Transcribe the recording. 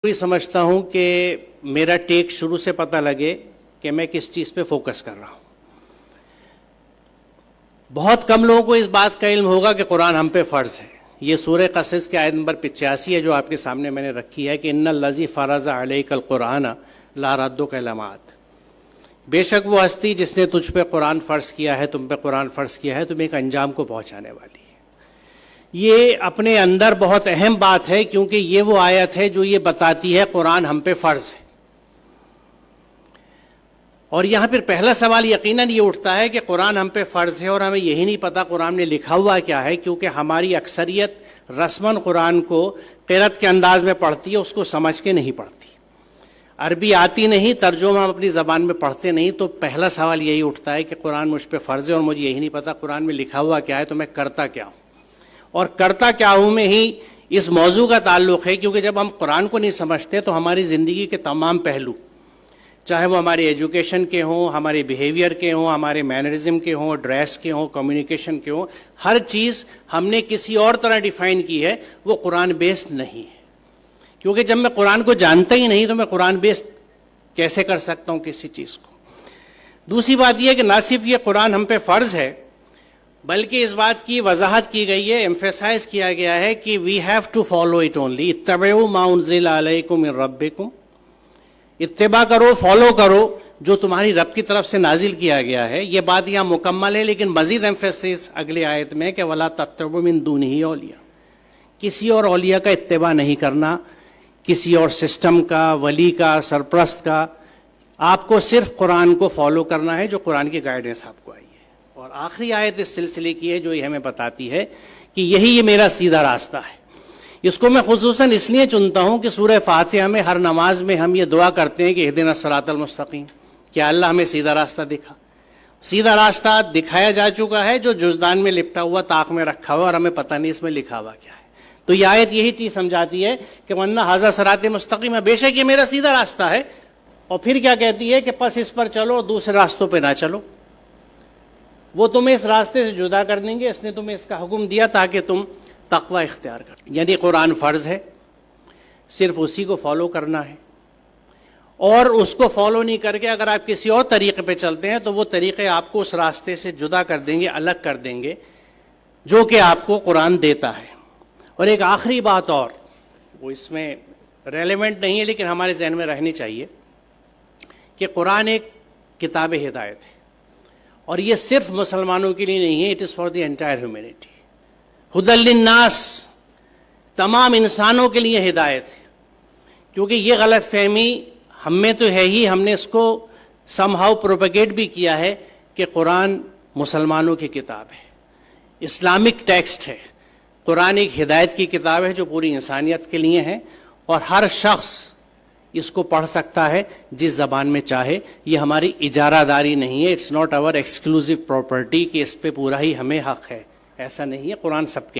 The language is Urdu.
بھی سمجھتا ہوں کہ میرا ٹیک شروع سے پتہ لگے کہ میں کس چیز پہ فوکس کر رہا ہوں۔ بہت کم لوگوں کو اس بات کا علم ہوگا کہ قرآن ہم پہ فرض ہے۔ یہ سورہ قصص کی آیت نمبر 85 ہے جو آپ کے سامنے میں نے رکھی ہے کہ ان الذی فرض علیک القرآن لا ردک الی معاد، بے شک وہ ہستی جس نے تجھ پہ قرآن فرض کیا ہے، تم پہ قرآن فرض کیا ہے، تمہیں ایک انجام کو پہنچانے والی ہے۔ یہ اپنے اندر بہت اہم بات ہے کیونکہ یہ وہ آیت ہے جو یہ بتاتی ہے قرآن ہم پہ فرض ہے۔ اور یہاں پھر پہلا سوال یقیناً یہ اٹھتا ہے کہ قرآن ہم پہ فرض ہے اور ہمیں یہی نہیں پتا قرآن میں لکھا ہوا کیا ہے، کیونکہ ہماری اکثریت رسماً قرآن کو قرأت کے انداز میں پڑھتی ہے، اس کو سمجھ کے نہیں پڑھتی، عربی آتی نہیں، ترجمہ ہم اپنی زبان میں پڑھتے نہیں۔ تو پہلا سوال یہی اٹھتا ہے کہ قرآن مجھ پہ فرض ہے اور مجھے یہی نہیں پتا قرآن میں لکھا ہوا کیا ہے، تو میں کرتا کیا ہوں؟ اور کرتا کیا ہوں میں ہی اس موضوع کا تعلق ہے، کیونکہ جب ہم قرآن کو نہیں سمجھتے تو ہماری زندگی کے تمام پہلو، چاہے وہ ہماری ایجوکیشن کے ہوں، ہمارے بیہیویئر کے ہوں، ہمارے مینرزم کے ہوں، ڈریس کے ہوں، کمیونیکیشن کے ہوں، ہر چیز ہم نے کسی اور طرح ڈیفائن کی ہے، وہ قرآن بیسڈ نہیں ہے۔ کیونکہ جب میں قرآن کو جانتا ہی نہیں تو میں قرآن بیسڈ کیسے کر سکتا ہوں کسی چیز کو؟ دوسری بات یہ ہے کہ نہ صرف یہ قرآن ہم پہ فرض ہے بلکہ اس بات کی وضاحت کی گئی ہے، ایمفیسائز کیا گیا ہے کہ we have to follow it only, اتبعوا ما انزل علیکم من ربکم، اتباع کرو، فالو کرو جو تمہاری رب کی طرف سے نازل کیا گیا ہے۔ یہ بات یہاں مکمل ہے، لیکن مزید ایمفیسس اگلی آیت میں کہ ولا تتبعوا من دونہ اولیاء، کسی اور اولیاء کا اتباع نہیں کرنا، کسی اور سسٹم کا، ولی کا، سرپرست کا، آپ کو صرف قرآن کو فالو کرنا ہے جو قرآن کی گائیڈنس آپ کو آئی ہے۔ اور آخری آیت اس سلسلے کی ہے جو یہ ہمیں بتاتی ہے کہ یہی یہ میرا سیدھا راستہ ہے۔ اس کو میں خصوصاً اس لیے چنتا ہوں کہ سورہ فاتحہ میں ہر نماز میں ہم یہ دعا کرتے ہیں کہ اہدنا الصراط المستقیم، کیا اللہ ہمیں سیدھا راستہ دکھا۔ سیدھا راستہ دکھایا جا چکا ہے جو جزدان میں لپٹا ہوا، طاق میں رکھا ہوا، اور ہمیں پتہ نہیں اس میں لکھا ہوا کیا ہے۔ تو یہ آیت یہی چیز سمجھاتی ہے کہ وَأَنَّ هَذَا صِرَاطِ مُسْتَقِيمًا، بے شک یہ میرا سیدھا راستہ ہے۔ اور پھر کیا کہتی ہے کہ پس اس پر چلو اور دوسرے راستوں پہ نہ چلو، وہ تمہیں اس راستے سے جدا کر دیں گے، اس نے تمہیں اس کا حکم دیا تاکہ تم تقوی اختیار کرو۔ یعنی قرآن فرض ہے، صرف اسی کو فالو کرنا ہے، اور اس کو فالو نہیں کر کے اگر آپ کسی اور طریقے پہ چلتے ہیں تو وہ طریقے آپ کو اس راستے سے جدا کر دیں گے، الگ کر دیں گے جو کہ آپ کو قرآن دیتا ہے۔ اور ایک آخری بات اور، وہ اس میں ریلیونٹ نہیں ہے لیکن ہمارے ذہن میں رہنی چاہیے، کہ قرآن ایک کتاب ہدایت ہے، اور یہ صرف مسلمانوں کے لیے نہیں ہے، it is for the entire humanity, ھدی للناس، تمام انسانوں کے لیے ہدایت ہے۔ کیونکہ یہ غلط فہمی ہم میں تو ہے ہی، ہم نے اس کو سم ہاؤ پروپیگیٹ بھی کیا ہے کہ قرآن مسلمانوں کی کتاب ہے، اسلامک ٹیکسٹ ہے۔ قرآن ایک ہدایت کی کتاب ہے جو پوری انسانیت کے لیے ہے، اور ہر شخص اس کو پڑھ سکتا ہے جس زبان میں چاہے۔ یہ ہماری اجارہ داری نہیں ہے، it's not our exclusive property کہ اس پہ پورا ہی ہمیں حق ہے، ایسا نہیں ہے، قرآن سب کے